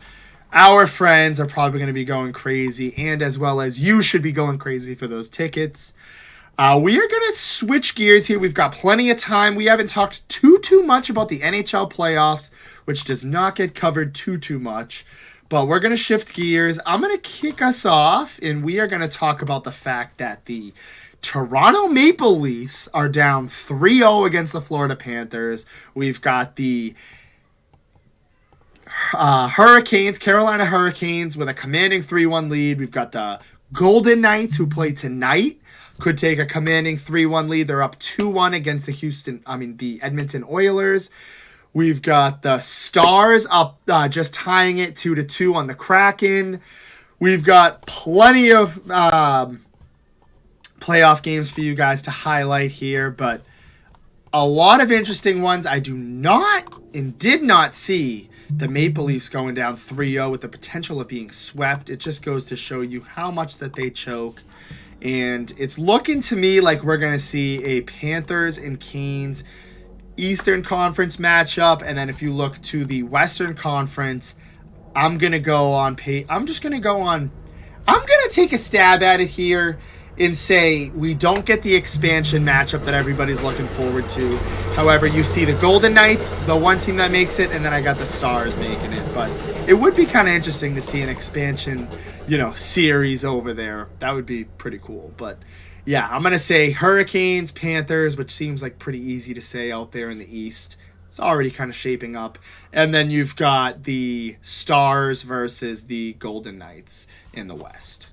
our friends are probably going to be going crazy, and as well as you should be going crazy for those tickets. We are going to switch gears here. We've got plenty of time. We haven't talked too much about the NHL playoffs, which does not get covered too much. But we're going to shift gears. I'm going to kick us off, and we are going to talk about the fact that the Toronto Maple Leafs are down 3-0 against the Florida Panthers. We've got the Carolina Hurricanes with a commanding 3-1 lead. We've got the Golden Knights, who play tonight, could take a commanding 3-1 lead. They're up 2-1 against the Edmonton Oilers. We've got the Stars up, just tying it 2-2 on the Kraken. We've got plenty of playoff games for you guys to highlight here, but a lot of interesting ones. I did not see the Maple Leafs going down 3-0 with the potential of being swept. It just goes to show you how much that they choke. And it's looking to me like we're going to see a Panthers and Canes Eastern Conference matchup. And then if you look to the Western Conference, I'm going to take a stab at it here and say we don't get the expansion matchup that everybody's looking forward to. However, you see the Golden Knights, the one team that makes it, and then I got the Stars making it. But it would be kind of interesting to see an expansion, series over there. That would be pretty cool. But yeah, I'm going to say Hurricanes, Panthers, which seems like pretty easy to say out there in the East. It's already kind of shaping up. And then you've got the Stars versus the Golden Knights in the West.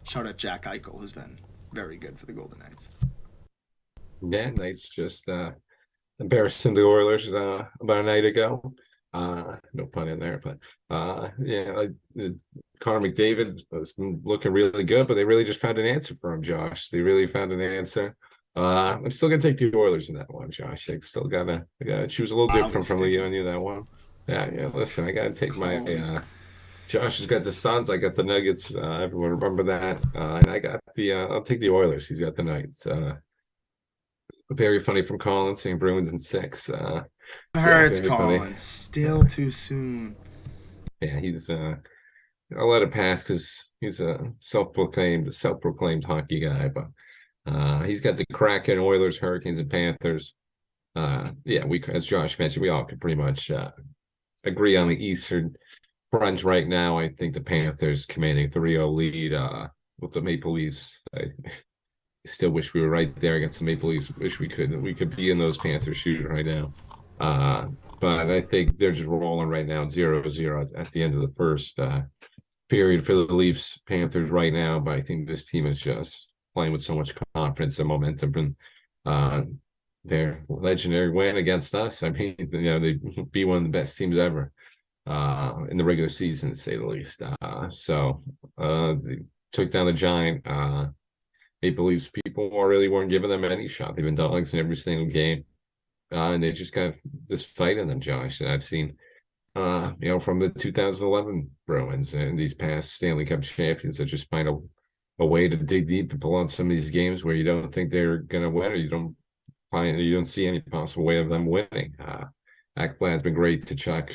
Shout out Jack Eichel, who's been very good for the Golden Knights. Yeah, Knights just embarrassing the Oilers about a night ago. No pun in there, but Connor McDavid has been looking really good, but they really just found an answer for him, Josh. They really found an answer. I'm still gonna take the Oilers in that one, Josh. I gotta choose a little different from you on you that one. Yeah. Listen, I gotta take my. Josh has got the Suns. I got the Nuggets. Everyone remember that. And I got I'll take the Oilers. He's got the Knights. Very funny from Collins saying Bruins in 6. Hurts Collins. Still too soon. Yeah, he's I'll let it pass because he's a self-proclaimed hockey guy. But he's got the Kraken, Oilers, Hurricanes, and Panthers. As Josh mentioned, we all could pretty much agree on the Eastern front right now. I think the Panthers commanding 3-0 lead with the Maple Leafs. I still wish we were right there against the Maple Leafs. Wish we could be in those Panthers shoes right now. But I think they're just rolling right now 0-0 at the end of the first period for the Leafs Panthers right now. But I think this team is just playing with so much confidence and momentum, and their legendary win against us. I mean, they'd be one of the best teams ever in the regular season, to say the least. So they took down the Giant. Maple Leafs people really weren't giving them any shot. They've been dogs in every single game. and they just got this fight in them, Josh, that I've seen. From the 2011 Bruins and these past Stanley Cup champions that just find a way to dig deep and pull on some of these games where you don't think they're going to win, or you don't see any possible way of them winning. Ekblad's been great to Chuck,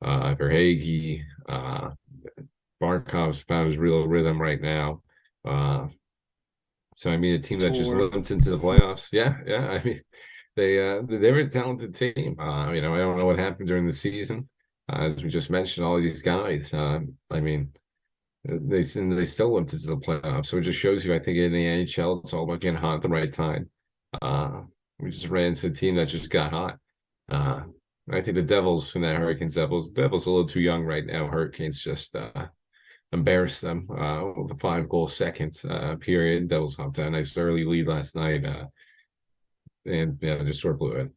Verhage, Barkov's found his real rhythm right now. So I mean, a team that just limped into the playoffs. Yeah, yeah. I mean, they were a talented team. I don't know what happened during the season. As we just mentioned, all of these guys. I mean, they still limped into the playoffs. So it just shows you, I think, in the NHL, it's all about getting hot at the right time. We just ran into a team that just got hot. I think the Devils and that Devils a little too young right now. Hurricanes just embarrassed them with a 5-goal second period. Devils hopped out a nice early lead last night. And yeah, just sort of blew it,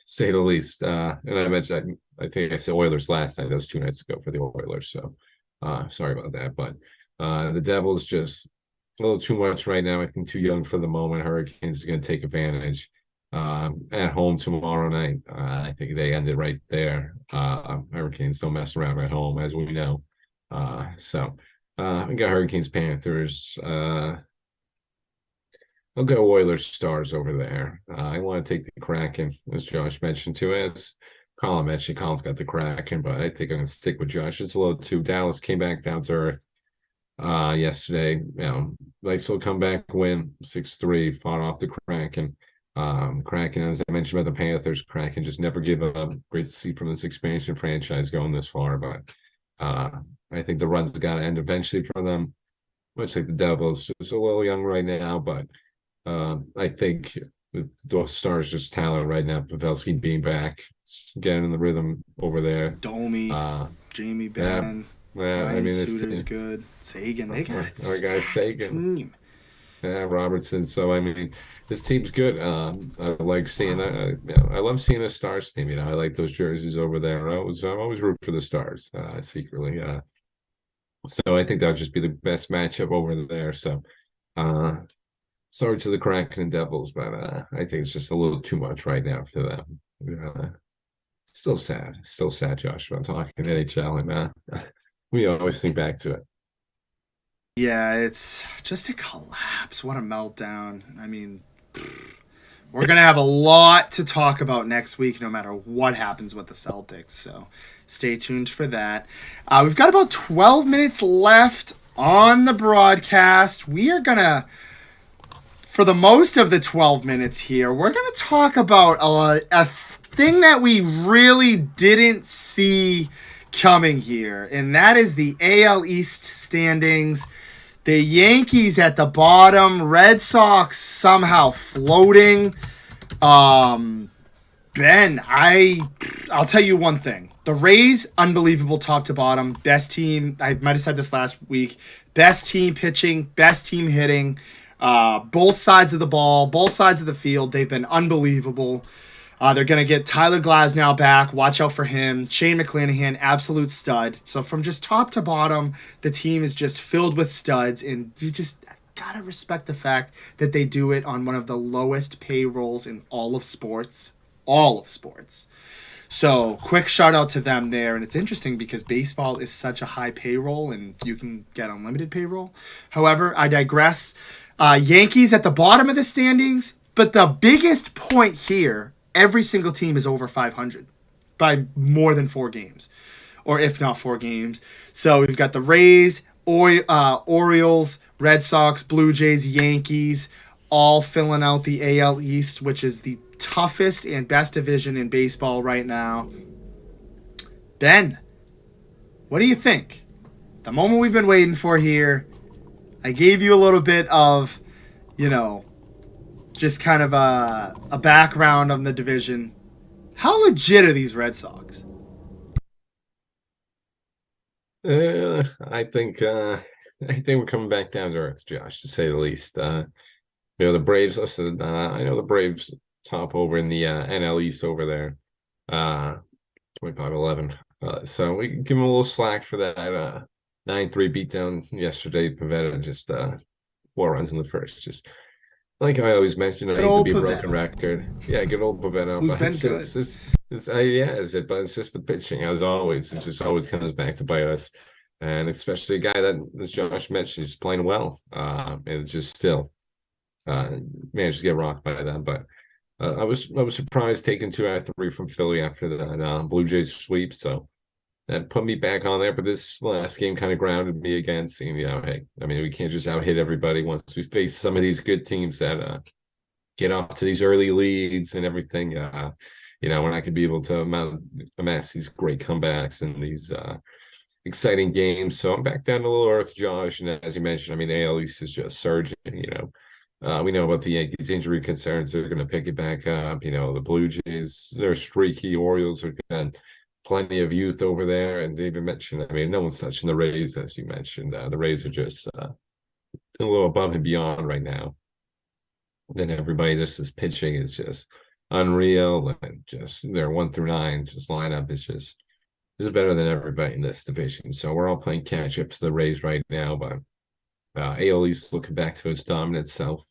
say the least. And I mentioned, I think I said Oilers last night. That was 2 nights ago for the Oilers. So sorry about that. But the Devils just a little too much right now. I think too young for the moment. Hurricanes are going to take advantage at home tomorrow night. I think they ended right there. Hurricanes don't mess around at home, as we know. So we got Hurricanes, Panthers. I'll go Oilers Stars over there. I want to take the Kraken, as Josh mentioned too. As Colin mentioned, Colin's got the Kraken, but I think I'm going to stick with Josh. It's a little too. Dallas came back down to earth yesterday. Nice little comeback win, 6-3, fought off the Kraken. Kraken, as I mentioned about the Panthers, Kraken just never give up. Great to see from this expansion franchise going this far, but I think the run's got to end eventually for them. Much like the Devils, just a little young right now, but I think the Stars just talent right now. Pavelski being back, getting in the rhythm over there. Domi, Jamie Benn, Ryan Suter's good. Sagan, they got it. Our guy Sagan. Team. Yeah, Robertson. So I mean, this team's good. I like seeing that. I love seeing a Stars team. I like those jerseys over there. I always root for the Stars secretly. So I think that would just be the best matchup over there. So. Sorry to the Kraken and Devils, but I think it's just a little too much right now for them. Still sad, Josh. I'm talking NHL, and we always think back to it. Yeah, it's just a collapse. What a meltdown. I mean, we're going to have a lot to talk about next week, no matter what happens with the Celtics. So stay tuned for that. We've got about 12 minutes left on the broadcast. We are going to, for the most of the 12 minutes here, we're going to talk about a thing that we really didn't see coming here, and that is the AL East standings. The Yankees at the bottom, Red Sox somehow floating. Ben, I'll tell you one thing. The Rays, unbelievable top to bottom. Best team, I might have said this last week, best team pitching, best team hitting. Both sides of the ball, both sides of the field, they've been unbelievable. They're going to get Tyler Glasnow back. Watch out for him. Shane McClanahan, absolute stud. So from just top to bottom, the team is just filled with studs, and you just got to respect the fact that they do it on one of the lowest payrolls in all of sports. All of sports. So quick shout out to them there. And it's interesting because baseball is such a high payroll and you can get unlimited payroll. However, I digress. Yankees at the bottom of the standings, but the biggest point here, every single team is over 500 by more than 4 games, or if not 4 games. So we've got the Rays, Orioles, Red Sox, Blue Jays, Yankees, all filling out the AL East, which is the toughest and best division in baseball right now. Ben, what do you think? The moment we've been waiting for here. I gave you a little bit of, just kind of a background on the division. How legit are these Red Sox? I think we're coming back down to earth, Josh, to say the least. The Braves. Listen, I know the Braves top over in the NL East over there, 25-11. So we can give them a little slack for that 9-3 beatdown yesterday. Pavetta just 4 runs in the first. Just like I always mention, I Good hate to old be a broken Pavetta, record. Yeah, good old Pavetta, who's but been good. but it's just the pitching as always. It just always comes back to bite us, and especially a guy that, as Josh mentioned, is playing well. And it's just still uh, managed to get rocked by them. But I was surprised taking 2 out of 3 from Philly after that Blue Jays sweep. So that put me back on there. But this last game kind of grounded me again, seeing, hey, I mean, we can't just out hit everybody once we face some of these good teams that get off to these early leads and everything. We're not going to be able to amass these great comebacks and these exciting games. So I'm back down to little earth, Josh. And as you mentioned, I mean, AL East is just surging. We know about the Yankees injury concerns. They're going to pick it back up. The Blue Jays, they're streaky. Orioles are got plenty of youth over there. And David mentioned, I mean, no one's touching the Rays, as you mentioned. The Rays are just a little above and beyond right now. Then everybody, just this pitching is just unreal. And just their 1 through 9 just lineup is better than everybody in this division. So we're all playing catch up to the Rays right now, but AL East looking back to its dominant self.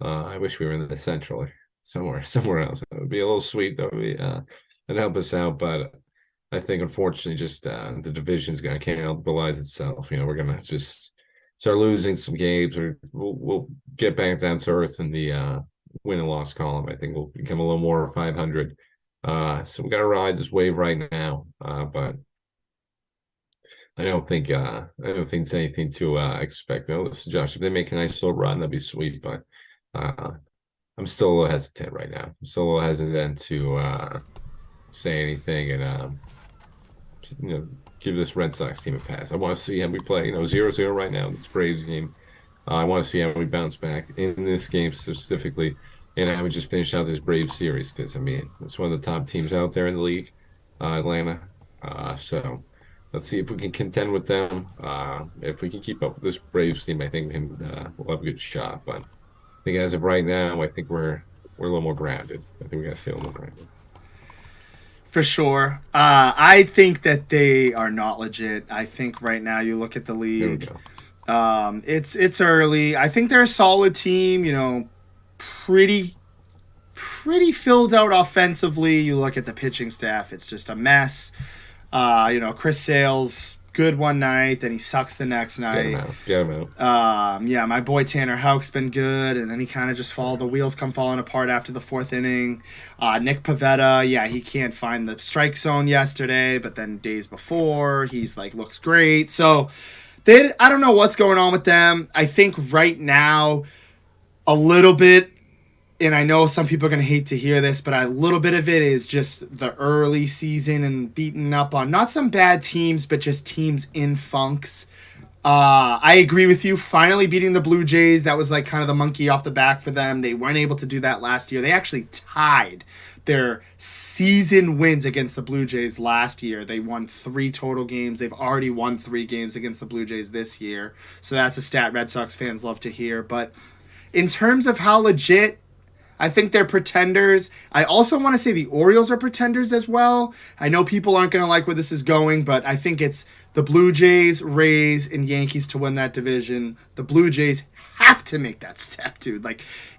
I wish we were in the Central or somewhere else. That would be a little sweet. That would be that'd help us out. But I think unfortunately, just the division's going to cannibalize itself. We're going to just start losing some games, or we'll get back down to earth in the win and loss column. I think we'll become a little more 500. So we got to ride this wave right now. But I don't think it's anything to expect. Listen, Josh, if they make a nice little run, that'd be sweet. But I'm still a little hesitant right now. I'm still a little hesitant to say anything and give this Red Sox team a pass. I want to see how we play. 0-0 right now. This Braves game. I want to see how we bounce back in this game specifically, and I would just finish out this Braves series because I mean it's one of the top teams out there in the league, Atlanta. So let's see if we can contend with them. If we can keep up with this Braves team, I think we'll have a good shot. But I think as of right now, I think we're a little more grounded. I think we got to stay a little more grounded. For sure. I think that they are not legit. I think right now you look at the league. There we go. It's early. I think they're a solid team. Pretty filled out offensively. You look at the pitching staff; it's just a mess. Chris Sale's good one night, then he sucks the next night. Get him out. My boy Tanner Houck's been good, and then he kind of just the wheels come falling apart after the 4th inning. Nick Pavetta, he can't find the strike zone yesterday, but then days before, he's looks great. So I don't know what's going on with them. I think right now, a little bit, and I know some people are going to hate to hear this, but a little bit of it is just the early season and beating up on not some bad teams, but just teams in funks. I agree with you. Finally beating the Blue Jays, that was kind of the monkey off the back for them. They weren't able to do that last year. They actually tied their season wins against the Blue Jays last year. They won 3 total games. They've already won 3 games against the Blue Jays this year. So that's a stat Red Sox fans love to hear. But in terms of how legit, I think they're pretenders. I also want to say the Orioles are pretenders as well. I know people aren't going to like where this is going, but I think it's the Blue Jays, Rays, and Yankees to win that division. The Blue Jays have to make that step, dude.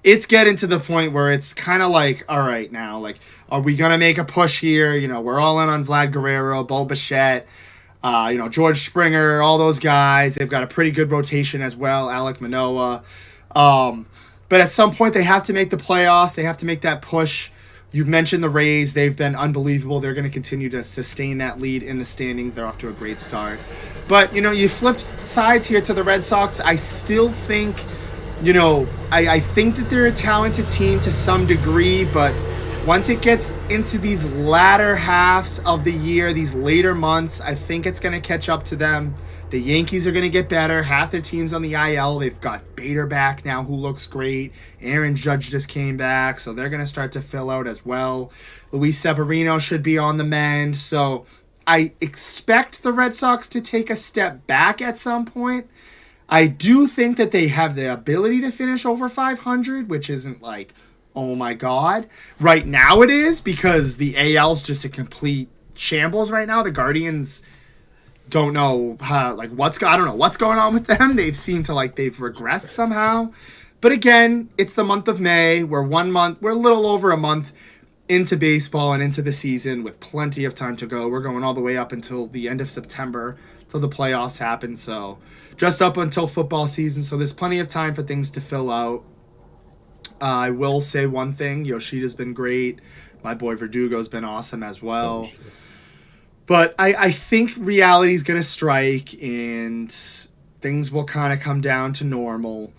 It's getting to the point where it's kind of all right now, are we going to make a push here? We're all in on Vlad Guerrero, Bo Bichette, George Springer, all those guys. They've got a pretty good rotation as well, Alek Manoah. But at some point, they have to make the playoffs. They have to make that push. You've mentioned the Rays. They've been unbelievable. They're going to continue to sustain that lead in the standings. They're off to a great start. But, you flip sides here to the Red Sox. I still think, I think that they're a talented team to some degree. But once it gets into these latter halves of the year, these later months, I think it's going to catch up to them. The Yankees are going to get better. Half their team's on the IL. They've got Bader back now, who looks great. Aaron Judge just came back, so they're going to start to fill out as well. Luis Severino should be on the mend. So I expect the Red Sox to take a step back at some point. I do think that they have the ability to finish over 500, which isn't oh my God. Right now it is, because the AL's just a complete shambles right now. The Guardians don't know how, I don't know what's going on with them. They've seemed to they've regressed somehow. But again, it's the month of May. We're a little over a month into baseball and into the season with plenty of time to go. We're going all the way up until the end of September, till the playoffs happen. So just up until football season. So there's plenty of time for things to fill out. I will say one thing: Yoshida's been great. My boy Verdugo's been awesome as Oh, well. shit. But I think reality's going to strike and things will kind of come down to normal.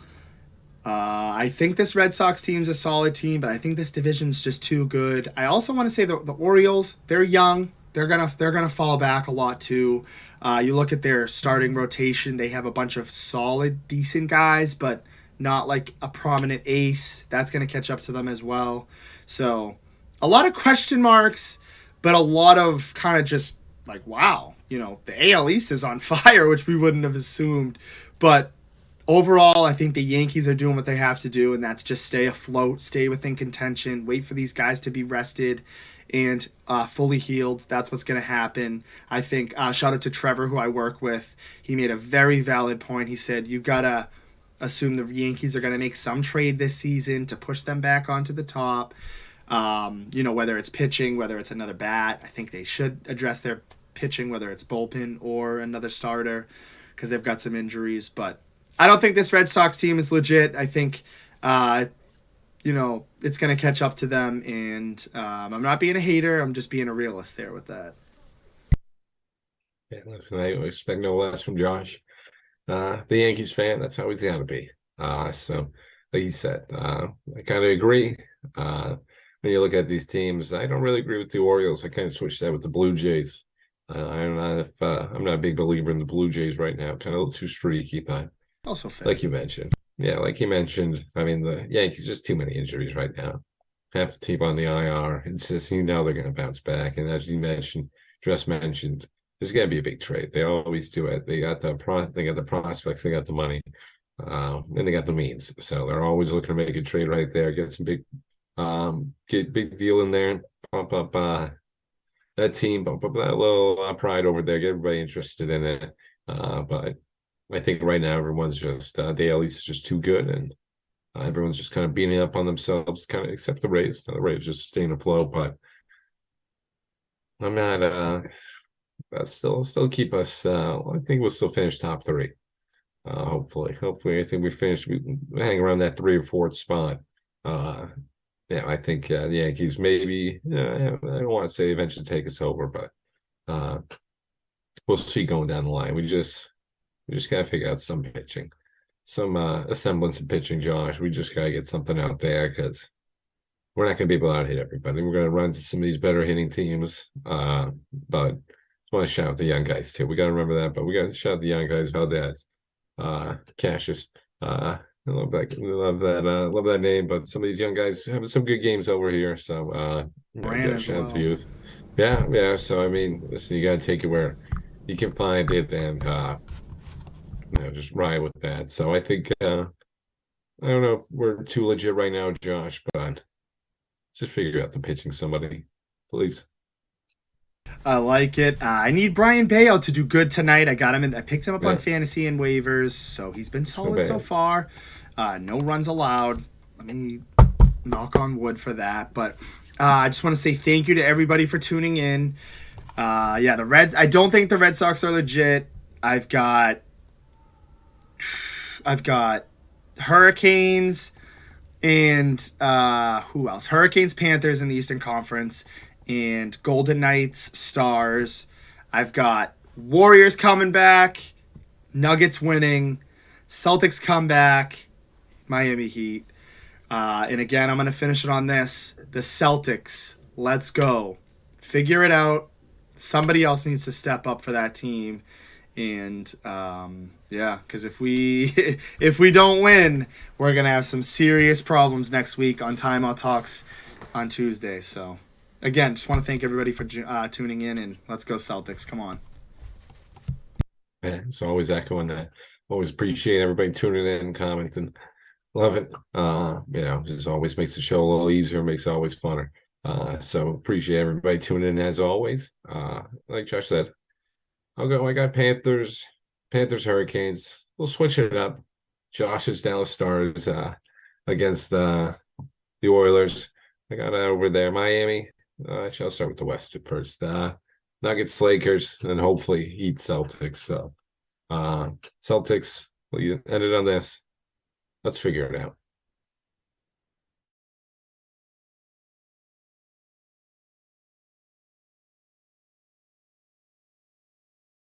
I think this Red Sox team's a solid team, but I think this division's just too good. I also want to say the Orioles, they're young. They're gonna fall back a lot too. You look at their starting rotation; they have a bunch of solid, decent guys, but not like a prominent ace. That's gonna catch up to them as well. So, a lot of question marks, but a lot of kind of just like, wow, the AL East is on fire, which we wouldn't have assumed. But overall, I think the Yankees are doing what they have to do, and that's just stay afloat, stay within contention, wait for these guys to be rested and fully healed. That's what's going to happen. I think, shout out to Trevor, who I work with. He made a very valid point. He said, you got to assume the Yankees are going to make some trade this season to push them back onto the top. Whether it's pitching, whether it's another bat. I think they should address their pitching, whether it's bullpen or another starter, because they've got some injuries. But I don't think this Red Sox team is legit. I think, it's going to catch up to them. And I'm not being a hater. I'm just being a realist there with that. Yeah, listen, I expect no less from Josh. The Yankees fan, that's how he's got to be. So, like you said, I kind of agree. When you look at these teams, I don't really agree with the Orioles. I kind of switched that with the Blue Jays. I'm not a big believer in the Blue Jays right now. Kind of a little too streaky, but Also fair. like you mentioned, yeah, like you mentioned, I mean the Yankees just too many injuries right now. Half the team on the IR. It's just they're going to bounce back. And as you mentioned, just mentioned, there's going to be a big trade. They always do it. They got the prospects, they got the money, and they got the means. So they're always looking to make a trade right there, get some get big deal in there, pump up that team, pump up that little pride over there, get everybody interested in it. But I think right now everyone's just the AL East is just too good, and everyone's just kind of beating up on themselves, kind of except the Rays. The Rays just staying afloat, but I'm not. But still keep us. I think we'll still finish top three. Hopefully, I think we hang around that 3 or 4th spot. Yeah, I think the Yankees maybe. I don't want to say eventually take us over, but we'll see going down the line. We just gotta figure out some pitching, some a semblance of pitching, Josh. We just gotta get something out there because we're not gonna be able to hit everybody. We're gonna run into some of these better hitting teams. But I want to shout out the young guys too. We got to remember that, but we got to shout out the young guys. Valdez, Cassius. I love that. Love that name. But some of these young guys having some good games over here. So, Brand as shout out well. to youth. Yeah. So I mean, listen, you got to take it where you can find it, and just ride with that. So I think I don't know if we're too legit right now, Josh, but just figure out the pitching somebody, please. I like it. I need Brian Bayo to do good tonight. I got him in. I picked him up on Yeah, fantasy and waivers, so he's been so solid so bad. far. No runs allowed. Let me knock on wood for that. But I just want to say thank you to everybody for tuning in. The Reds. I don't think the Red Sox are legit. I've got Hurricanes and who else? Hurricanes, Panthers in the Eastern Conference, and Golden Knights, Stars. I've got Warriors coming back, Nuggets winning, Celtics come back, Miami Heat. And again, I'm going to finish it on this. The Celtics, let's go. Figure it out. Somebody else needs to step up for that team. And because if we if we don't win, we're gonna have some serious problems next week on Timeout Talks on Tuesday. So again, just want to thank everybody for tuning in, and let's go Celtics. Come on. Yeah, so always echoing that. Always appreciate everybody tuning in and commenting. Love it. Just always makes the show a little easier, makes it always funner. So appreciate everybody tuning in as always. Like Josh said, I got Panthers, Hurricanes. We'll switch it up. Josh's Dallas Stars. against the Oilers. I got over there. Miami. I'll start with the West at first. Nuggets, Lakers, and hopefully Heat, Celtics. So Celtics, well, you ended on this. Let's figure it out.